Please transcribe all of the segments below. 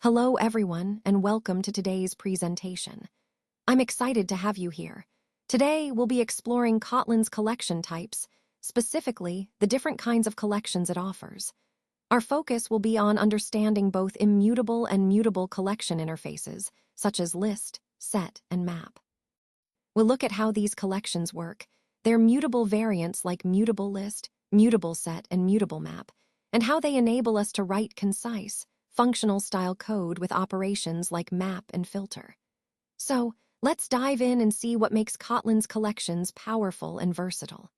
Hello everyone, and welcome to today's presentation. I'm excited to have you here. Today, we'll be exploring Kotlin's collection types, specifically the different kinds of collections it offers. Our focus will be on understanding both immutable and mutable collection interfaces, such as list, set, and map. We'll look at how these collections work, their mutable variants like mutable list, mutable set, and mutable map, and how they enable us to write concise, functional-style code with operations like map and filter. So, let's dive in and see what makes Kotlin's collections powerful and versatile.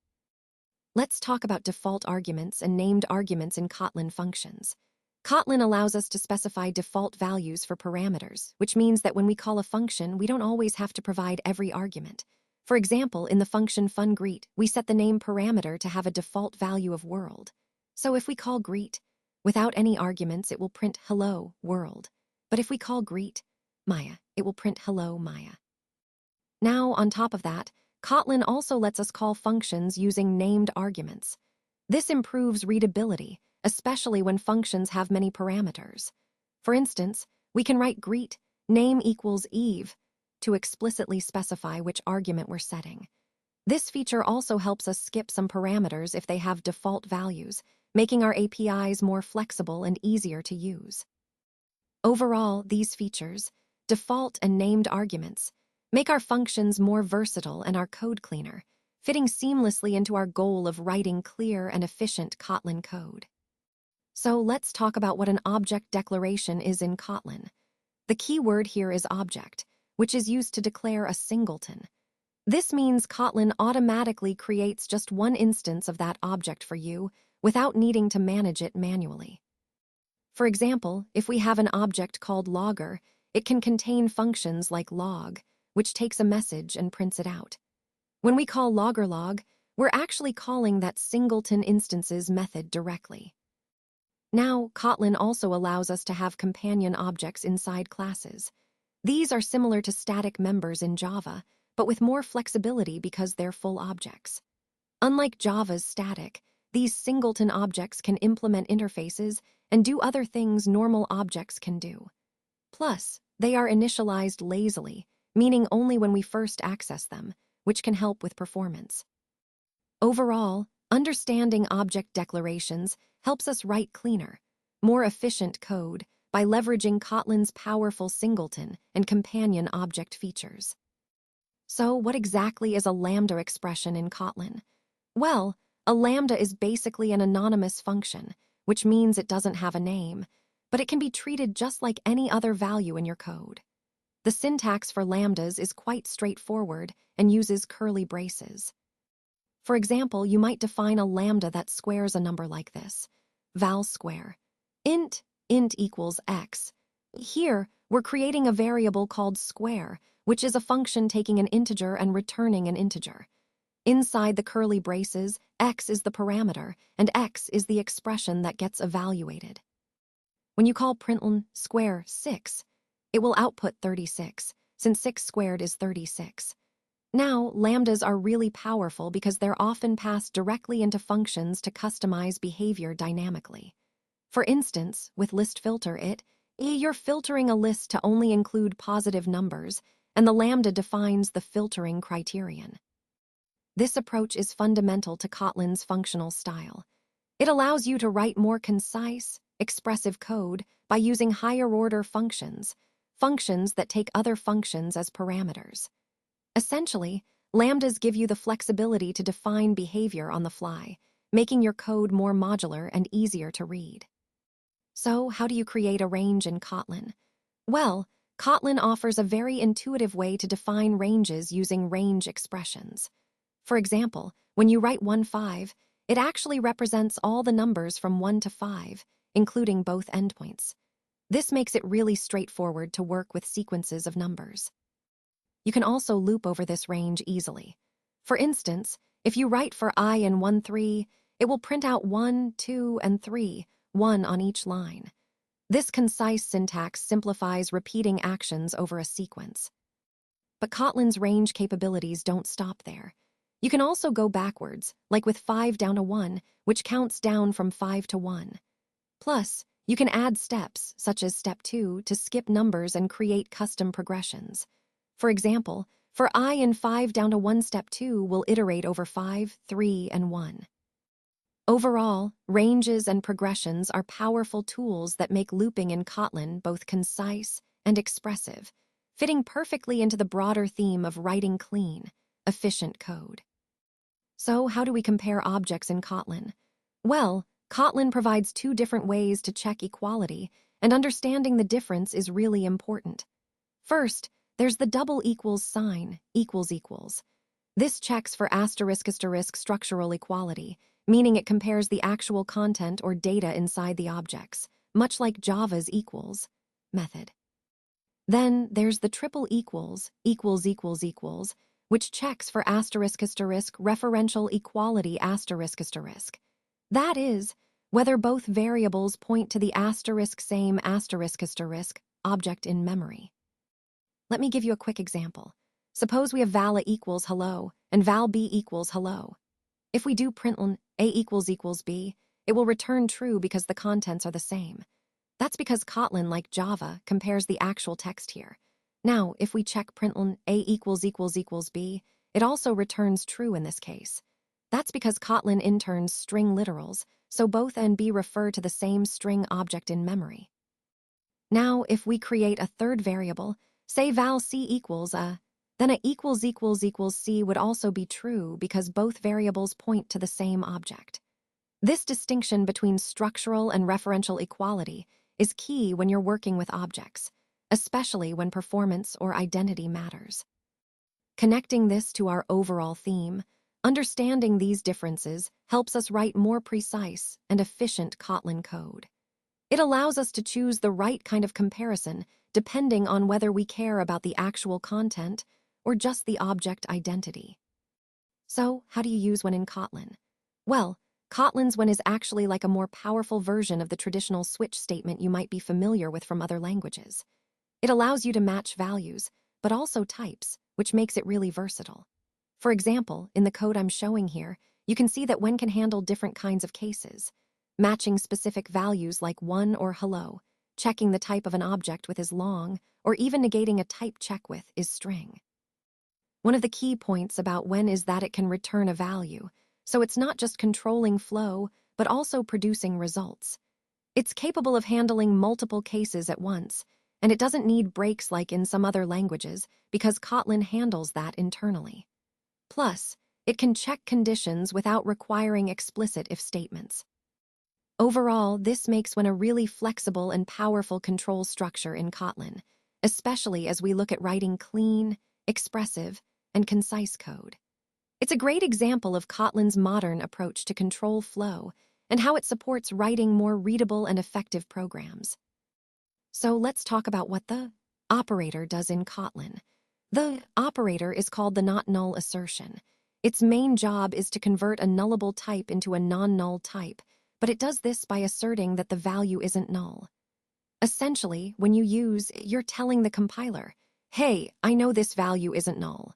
Let's talk about default arguments and named arguments in Kotlin functions. Kotlin allows us to specify default values for parameters, which means that when we call a function, we don't always have to provide every argument. For example, in the function funGreet, we set the name parameter to have a default value of world. So if we call greet, without any arguments, it will print hello, world. But if we call greet, Maya, it will print hello, Maya. Now, on top of that, Kotlin also lets us call functions using named arguments. This improves readability, especially when functions have many parameters. For instance, we can write greet name equals Eve to explicitly specify which argument we're setting. This feature also helps us skip some parameters if they have default values, making our APIs more flexible and easier to use. Overall, these features, default and named arguments, make our functions more versatile and our code cleaner, fitting seamlessly into our goal of writing clear and efficient Kotlin code. So let's talk about what an object declaration is in Kotlin. The key word here is object, which is used to declare a singleton. This means Kotlin automatically creates just one instance of that object for you without needing to manage it manually. For example, if we have an object called logger, it can contain functions like log, which takes a message and prints it out. When we call loggerlog, we're actually calling that singleton instances method directly. Now, Kotlin also allows us to have companion objects inside classes. These are similar to static members in Java, but with more flexibility because they're full objects. Unlike Java's static, these singleton objects can implement interfaces and do other things normal objects can do. Plus, they are initialized lazily, meaning only when we first access them, which can help with performance. Overall, understanding object declarations helps us write cleaner, more efficient code by leveraging Kotlin's powerful singleton and companion object features. So, what exactly is a Lambda expression in Kotlin? Well, a lambda is basically an anonymous function, which means it doesn't have a name, but it can be treated just like any other value in your code. The syntax for lambdas is quite straightforward and uses curly braces. For example, you might define a lambda that squares a number like this: val square, int equals x. Here, we're creating a variable called square, which is a function taking an integer and returning an integer. Inside the curly braces, x is the parameter, and x is the expression that gets evaluated. When you call println square 6, it will output 36, since 6 squared is 36. Now, lambdas are really powerful because they're often passed directly into functions to customize behavior dynamically. For instance, with list filter you're filtering a list to only include positive numbers, and the lambda defines the filtering criterion. This approach is fundamental to Kotlin's functional style. It allows you to write more concise, expressive code by using higher-order functions that take other functions as parameters. Essentially, lambdas give you the flexibility to define behavior on the fly, making your code more modular and easier to read. So, how do you create a range in Kotlin? Well, Kotlin offers a very intuitive way to define ranges using range expressions. For example, when you write 1-5, it actually represents all the numbers from 1 to 5, including both endpoints. This makes it really straightforward to work with sequences of numbers. You can also loop over this range easily. For instance, if you write for I in 1-3, it will print out 1, 2, and 3, 1 on each line. This concise syntax simplifies repeating actions over a sequence. But Kotlin's range capabilities don't stop there. You can also go backwards, like with 5 down to 1, which counts down from 5 to 1. Plus, You can add steps, such as step 2, to skip numbers and create custom progressions. For example, for I in 5 down to 1, step 2 will iterate over 5, 3, and 1. Overall, ranges and progressions are powerful tools that make looping in Kotlin both concise and expressive, fitting perfectly into the broader theme of writing clean, efficient code. So, how do we compare objects in Kotlin? Well, Kotlin provides 2 different ways to check equality, and understanding the difference is really important. First, there's the double equals sign, equals equals. This checks for asterisk structural equality, meaning it compares the actual content or data inside the objects, much like Java's equals method. Then there's the triple equals, which checks for asterisk referential equality asterisk. That is, whether both variables point to the asterisk same asterisk object in memory. Let me give you a quick example. Suppose we have val A equals hello and val B equals hello. If we do println A equals B, it will return true because the contents are the same. That's because Kotlin, like Java, compares the actual text here. Now, if we check println A equals B, it also returns true in this case. That's because Kotlin interns string literals, so both A and B refer to the same string object in memory. Now, if we create a third variable, say val C equals A, then A equals C would also be true because both variables point to the same object. This distinction between structural and referential equality is key when you're working with objects, especially when performance or identity matters. Connecting this to our overall theme, understanding these differences helps us write more precise and efficient Kotlin code. It allows us to choose the right kind of comparison depending on whether we care about the actual content or just the object identity. So, how do you use when in Kotlin? Well, Kotlin's when is actually like a more powerful version of the traditional switch statement you might be familiar with from other languages. It allows you to match values, but also types, which makes it really versatile. For example, in the code I'm showing here, you can see that when can handle different kinds of cases, matching specific values like 1 or hello, checking the type of an object with is long, or even negating a type check with is string. One of the key points about when is that it can return a value, so it's not just controlling flow, but also producing results. It's capable of handling multiple cases at once, and it doesn't need breaks like in some other languages because Kotlin handles that internally. Plus, it can check conditions without requiring explicit if statements. Overall, this makes when a really flexible and powerful control structure in Kotlin, especially as we look at writing clean, expressive, and concise code. It's a great example of Kotlin's modern approach to control flow and how it supports writing more readable and effective programs. So let's talk about what the operator does in Kotlin. The operator is called the not null assertion. Its main job is to convert a nullable type into a non-null type, but it does this by asserting that the value isn't null. Essentially, when you use, you're telling the compiler, hey, I know this value isn't null.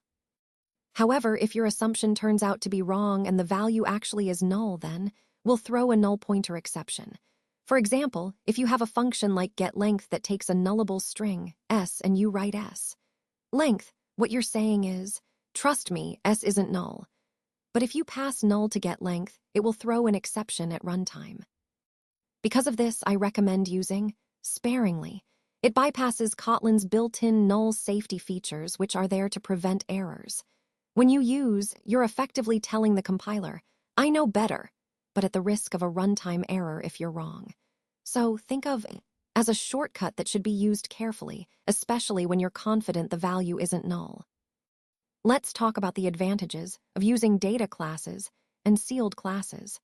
However, if your assumption turns out to be wrong and the value actually is null, then we'll throw a null pointer exception. For example, if you have a function like getLength that takes a nullable string, s, and you write s. Length, what you're saying is, trust me, s isn't null. But if you pass null to getLength, it will throw an exception at runtime. Because of this, I recommend using sparingly. It bypasses Kotlin's built-in null safety features, which are there to prevent errors. When you use, you're effectively telling the compiler, I know better, but at the risk of a runtime error if you're wrong. So think of it as a shortcut that should be used carefully, especially when you're confident the value isn't null. Let's talk about the advantages of using data classes and sealed classes.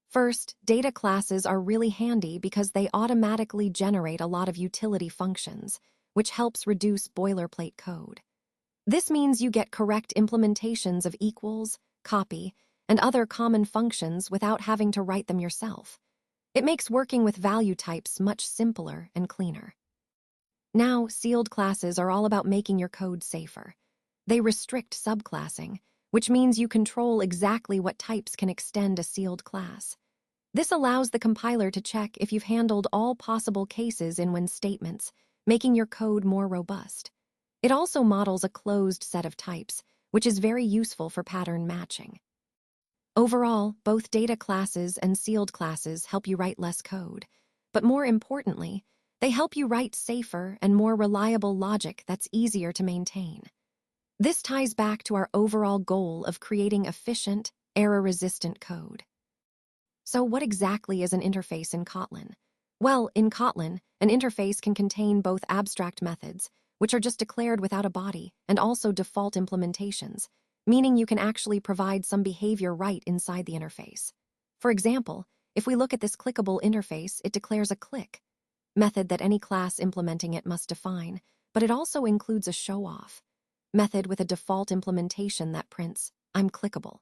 First, data classes are really handy because they automatically generate a lot of utility functions, which helps reduce boilerplate code. This means you get correct implementations of equals, copy, and other common functions without having to write them yourself. It makes working with value types much simpler and cleaner. Now, sealed classes are all about making your code safer. They restrict subclassing, which means you control exactly what types can extend a sealed class. This allows the compiler to check if you've handled all possible cases in when statements, making your code more robust. It also models a closed set of types, which is very useful for pattern matching. Overall, both data classes and sealed classes help you write less code, but more importantly, they help you write safer and more reliable logic that's easier to maintain. This ties back to our overall goal of creating efficient, error-resistant code. So what exactly is an interface in Kotlin? Well, in Kotlin, an interface can contain both abstract methods, which are just declared without a body, and also default implementations, meaning you can actually provide some behavior right inside the interface. For example, if we look at this clickable interface, it declares a click method that any class implementing it must define, but it also includes a show-off method with a default implementation that prints, "I'm clickable."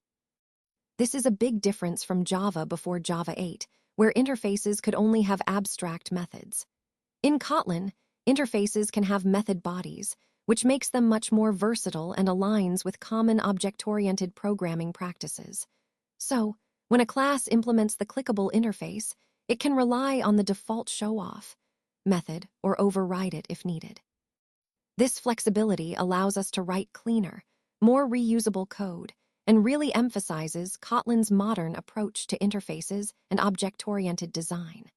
This is a big difference from Java before Java 8, where interfaces could only have abstract methods. In Kotlin, interfaces can have method bodies, which makes them much more versatile and aligns with common object-oriented programming practices. So, when a class implements the clickable interface, it can rely on the default show-off method or override it if needed. This flexibility allows us to write cleaner, more reusable code, and really emphasizes Kotlin's modern approach to interfaces and object-oriented design.